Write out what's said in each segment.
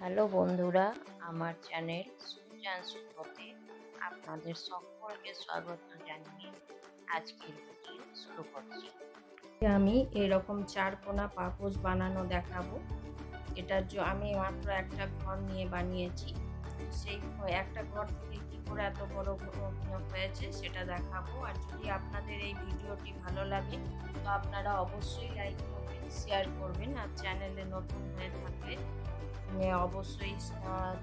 Hello বন্ধুরা, আমার channel সুচ&Sutoতে আপনাদের সকলকে স্বাগত জানিয়ে আজকের ভিডিও শুরু করছি। আমি এরকম চারকোনা পাপোশ বানানো দেখাবো। এটার আমি মাত্র একটা ঘর নিয়ে বানিয়েছি। সেই একটা ঘর থেকে কি করে এত বড় হয়েছে সেটা দেখাবো। আর যদি আপনাদের এই ভিডিওটি ভালো লাগে তো আপনারা অবশ্যই লাইক করবেন, শেয়ার করবেন, আর চ্যানেলে নতুন হয়ে থাকলে অবশ্যই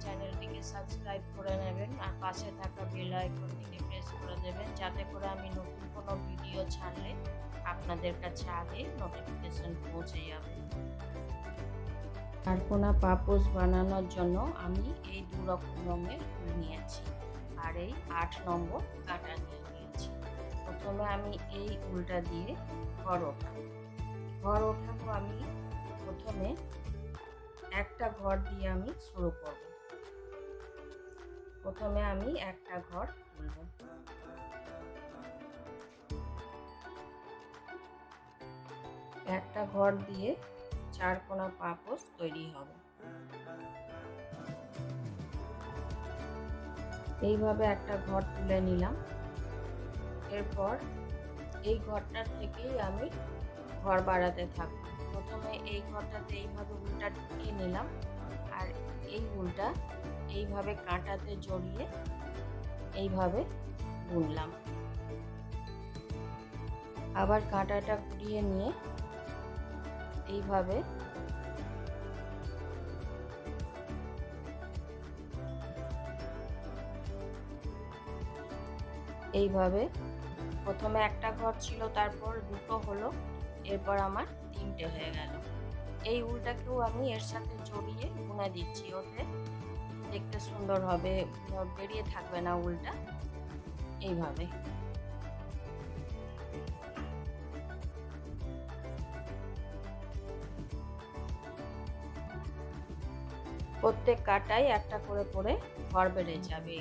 চ্যানেলটিকে সাবস্ক্রাইব করে নেবেন আর পাশে থাকা বেল আইকনটিকে প্রেস করে দেবেন, যাতে করে আমি নতুন কোনো ভিডিও ছাড়লে আপনাদের কাছে আগে নোটিফিকেশন পৌঁছে যাবে। চারকোনা পাপোশ বানানোর জন্য আমি এই দু রকম রঙের ফুল নিয়েছি আর এই 8 নম্বর কাটা নিয়েছি। প্রথমে আমি এই উলটা দিয়ে ঘর ওঠাবো। আমি প্রথমে একটা ঘর দিয়ে আমি শুরু করব। প্রথমে আমি একটা ঘর তুলব। একটা ঘর দিয়ে চারকোনা পাপোশ তৈরি হবে। এইভাবে একটা ঘর তুলে নিলাম। এরপর এই ঘরটার থেকেই আমি ঘর বাড়াতে থাকবো। প্রথমে এই ঘরটাতে এইভাবে উলটা ঢুকিয়ে নিলাম আর এই উলটা এইভাবে কাঁটাতে জড়িয়ে এইভাবে বুনলাম। আবার কাঁটাটা ঘুরিয়ে নিয়ে এইভাবে প্রথমে একটা ঘর ছিল, তারপর দুটো হলো, এরপর আমার তিনটে হয়ে গেল। এই উলটাকেও আমি এর সাথে জড়িয়ে বুনে দিচ্ছি, ওতে দেখতে সুন্দর হবে, বেরিয়ে থাকবে না উলটা। এইভাবে প্রত্যেক কাটায় একটা করে ঘর বেড়ে যাবে।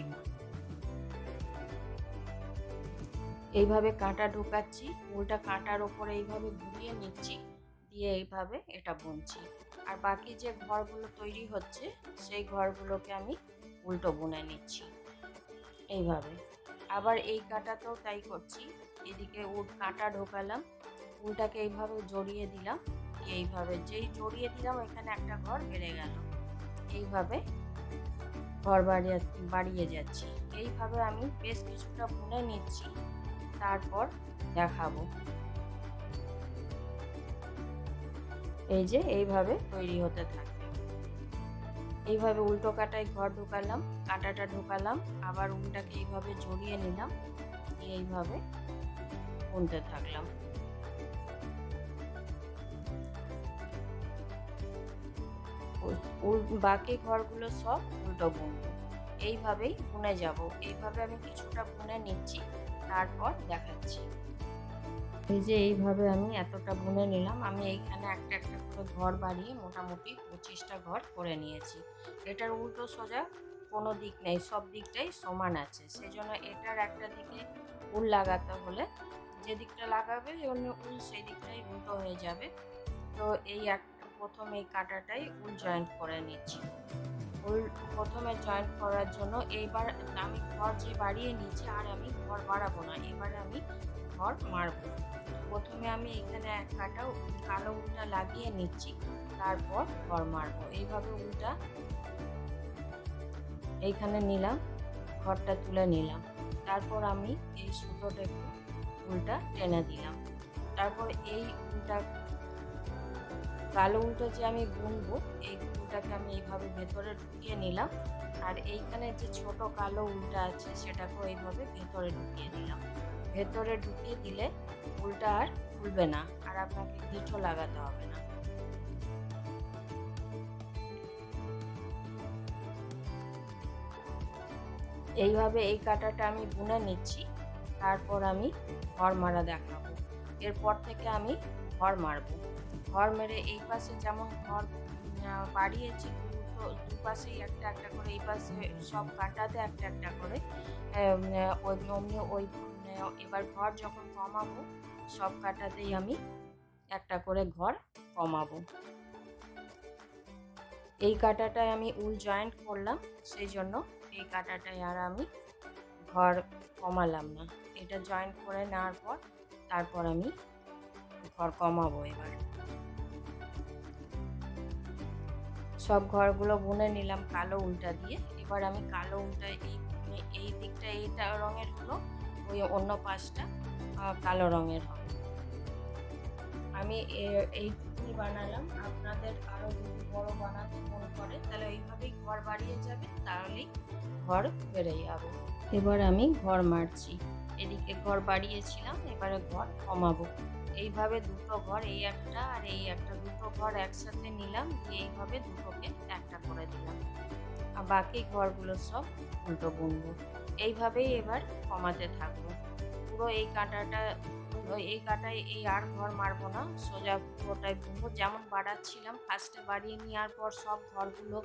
এইভাবে কাঁটা ঢোকাচ্ছি, উলটা কাঁটার ওপরে এইভাবে ঘুরিয়ে নিচ্ছি, দিয়ে এইভাবে এটা বুনছি। আর বাকি যে ঘরগুলো তৈরি হচ্ছে সেই ঘরগুলোকে আমি উল্টো বুনে নিচ্ছি এইভাবে। আবার এই কাঁটাতেও তাই করছি, এদিকে কাঁটা ঢোকালাম, উলটাকে এইভাবে জড়িয়ে দিলাম, এইভাবে যেই জড়িয়ে দিলাম এখানে একটা ঘর বেড়ে গেল। এইভাবে ঘর বাড়িয়ে যাচ্ছি। এইভাবে আমি বেশ কিছুটা বুনে নিচ্ছি, তারপর দেখাবো। এই যে এইভাবে তৈরি হতে থাকবে। এইভাবে উল্টো কাটায় ঘর ঢোকালাম, কাঁটাটা ঢোকালাম, আবার উলটাকে এইভাবে জড়িয়ে নিলাম, এইভাবে বুনতে থাকলাম। বাকি ঘরগুলো সব উল্টো বুনবো। এইভাবেই বুনে যাব। এইভাবে আমি কিছুটা বুনে নিচ্ছি, তারপর দেখাচ্ছি। এই যে এইভাবে আমি এতটা বুনে নিলাম। আমি এইখানে একটা একটা করে ঘর বাড়িয়ে মোটামুটি 25টা ঘর করে নিয়েছি। এটার উল্টো সোজা কোনো দিক নেই, সব দিকটাই সমান আছে। সেজন্য এটার একটা দিকে উল লাগাতে হলে যে দিকটা লাগাবে অন্য উল সেই দিকটাই উল্টো হয়ে যাবে। তো এই প্রথম এই কাঁটাটাই উল জয়েন্ট করে নিচ্ছি। উল প্রথমে জয়েন্ট করার জন্য এইবার আমি ঘর যে বাড়িয়ে নিচ্ছি, আর আমি ঘর বাড়াবো না, এবার আমি ঘর মারবো। প্রথমে আমি এখানে এক কাটা কালো উলটা লাগিয়ে নিচ্ছি, তারপর ঘর মারবো। এইভাবে উলটা এইখানে নিলাম, ঘরটা তুলে নিলাম, তারপর আমি এই সুতোটা একটু উলটা টেনে দিলাম। তারপর এই উলটা কালো উলটা যে আমি বুনবো, এই উলটাকে আমি এইভাবে ভেতরে ঢুকিয়ে নিলাম, আর এইখানে যে ছোট কালো উলটা আছে সেটাকেও এইভাবে ভেতরে ঢুকিয়ে দিলাম। ভেতরে ঢুকিয়ে দিলে উলটা আর খুলবে না, আর আপনাকে গিঁঠো লাগাতে হবে না। এইভাবে এই কাঁটাটা আমি বুনে নিচ্ছি, তারপর আমি ঘর মারা দেখাবো। এরপর থেকে আমি ঘর মারবো। ঘর মেরে এই পাশে যেমন ঘর বাড়িয়েছি, দুপাশেই একটা একটা করে, এই পাশে সব কাঁটাতে একটা একটা করে, ওই এবার ঘর যখন কমাবো সব কাঁটাতেই আমি একটা করে ঘর কমাবো। এই কাঁটাটায় আমি উল জয়েন্ট করলাম, সেই জন্য এই কাঁটাটায় আর আমি ঘর কমালাম না। এটা জয়েন্ট করে নেওয়ার পর তারপর আমি ঘর কমাবো। এবার সব ঘরগুলো বুনে নিলাম কালো উলটা দিয়ে। এবার আমি কালো উলটা এই দিকটা এইটা রঙের হলো, ওই অন্য পাশটা কালো রঙের হবে। আমি এইটুকুনি বানালাম। আপনাদের আরও যদি বড় বানাতে মন করে তাহলে এইভাবেই ঘর বাড়িয়ে যাবে, তাহলেই ঘর বেড়ে যাবে। এবার আমি ঘর মারছি, এদিকে ঘর বাড়িয়েছিলাম, এবারে ঘর কমাবো। এইভাবে দুটো ঘর, এই একটা আর এই একটা, দুটো ঘর একসাথে নিলাম, দিয়ে এইভাবে দুটোকে একটা করে দিলাম। আর বাকি ঘরগুলো সব উল্টো বুনবো। এইভাবেই এবার কমাতে থাকবো। পুরো এই কাঁটায় এই আর ঘর মারবো না, সোজা পুরোটাই বুনবো। যেমন বাড়াচ্ছিলাম, ফার্স্টে বাড়িয়ে নেওয়ার পর সব ঘরগুলো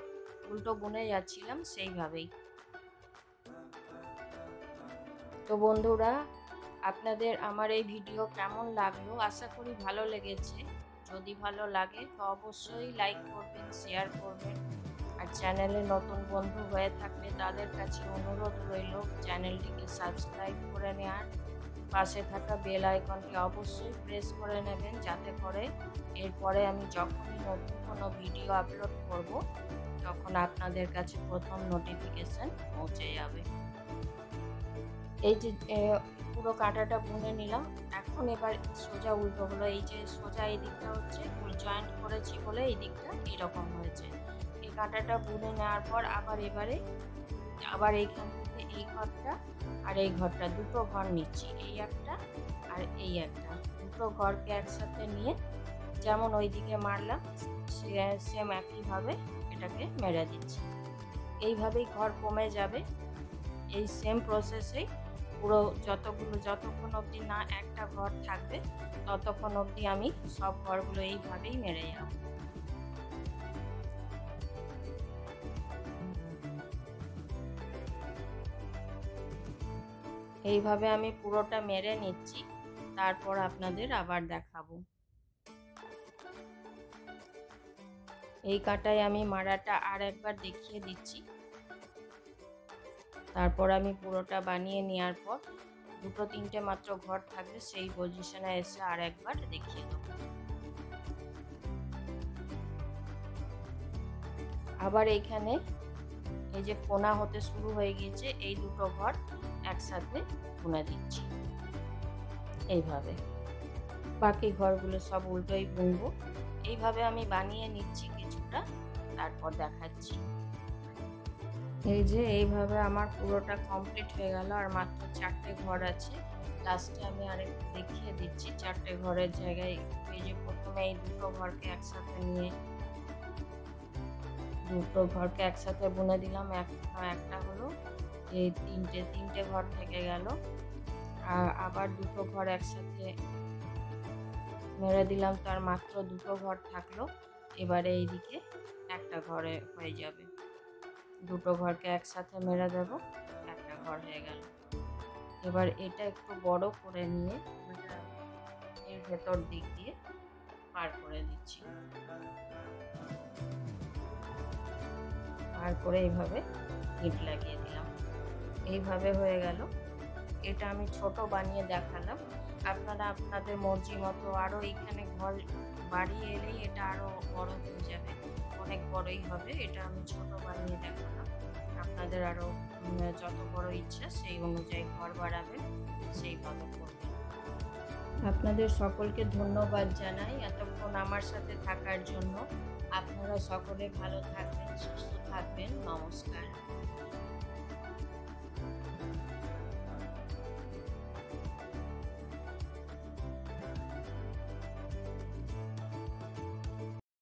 উল্টো বুনে যাচ্ছিলাম, সেইভাবেই। তো বন্ধুরা, আপনাদের আমার এই ভিডিও কেমন লাগলো? আশা করি ভালো লেগেছে। যদি ভালো লাগে তো অবশ্যই লাইক করবেন, শেয়ার করবেন। আর চ্যানেলে নতুন বন্ধু হয়ে থাকলে তাদের কাছে অনুরোধ রইল চ্যানেলটিকে সাবস্ক্রাইব করে নেওয়ার, পাশে থাকা বেল আইকনটি অবশ্যই প্রেস করে নেবেন, যাতে করে এরপরে আমি যখনই নতুন কোনো ভিডিও আপলোড করব তখন আপনাদের কাছে প্রথম নোটিফিকেশন পৌঁছে যাবে। এই যে পুরো কাঁটাটা বুনে নিলাম, এখন এবার সোজা উল্টো হলো। এই যে সোজা এই দিকটা হচ্ছে ফুল জয়েন্ট করেছি বলে এই দিকটা এরকম হয়েছে। এই কাঁটাটা বুনে নেওয়ার পর আবার এইখান থেকে এই ঘরটা আর এই ঘরটা, দুটো ঘর নিচ্ছি, এই একটা আর এই একটা, দুটো ঘরকে একসাথে নিয়ে যেমন ওই দিকে মারলাম সেম একইভাবে এটাকে মেরে দিচ্ছি। এইভাবেই ঘর কমে যাবে। এই সেম প্রসেসেই পুরো যতক্ষণ অবধি না একটা ঘর থাকবে ততক্ষণ অবধি আমি সব ঘরগুলো এইভাবেই মেরে যাব। এইভাবে আমি পুরোটা মেরে নিচ্ছি, তারপর আপনাদের আবার দেখাবো। এই কাঁটায় আমি মারাটা আর একবার দেখিয়ে দিচ্ছি, তারপর আমি পুরোটা বানিয়ে নেওয়ার পর দুটো তিনটে মাত্র ঘর থাকবে, সেই পজিশনে এসে আর একবার দেখিয়ে দেবো। আবার এইখানে এই যে কোনা হতে শুরু হয়ে গিয়েছে, এই দুটো ঘর একসাথে বুনে দিচ্ছি এইভাবে। বাকি ঘরগুলো সব উল্টোই বুনবো। এইভাবে আমি বানিয়ে নিচ্ছি কিছুটা, তারপর দেখাচ্ছি। এই যে এইভাবে আমার পুরোটা কমপ্লিট হয়ে গেল, আর মাত্র 4টে ঘর আছে। লাস্টে আমি আরেকটু দেখিয়ে দিচ্ছি 4টে ঘরের জায়গায়। এই যে প্রথমে এই দুটো ঘরকে একসাথে বুনে দিলাম, একটা হলো, এই তিনটে ঘর থেকে গেল। আর আবার দুটো ঘর একসাথে মেরে দিলাম, তার মাত্র দুটো ঘর থাকলো। এবারে এইদিকে একটা ঘরে হয়ে যাবে, দুটো ঘরকে একসাথে মেরে দেব, একটা ঘর হয়ে গেল। এবার এটা একটু বড় করে নিয়ে এর ভেতর দিক দিয়ে পার করে দিচ্ছি, পার করে এইভাবে ইট লাগিয়ে দিলাম। এইভাবে হয়ে গেল। এটা আমি ছোট বানিয়ে দেখালাম, আপনারা আপনাদের মর্জি মতো আরও এইখানে ঘর বাড়িয়ে এলেই এটা আরও বড় হয়ে যাবে, অনেক বড়ই হবে। এটা আমি ছোট বানিয়ে দেখালাম, আপনাদের আরও যত বড় ইচ্ছা সেই অনুযায়ী ঘর বাড়াবেন, সেইভাবে করবেন। আপনাদের সকলকে ধন্যবাদ জানাই এতক্ষণ আমার সাথে থাকার জন্য। আপনারা সকলে ভালো থাকবেন, সুস্থ থাকবেন। নমস্কার।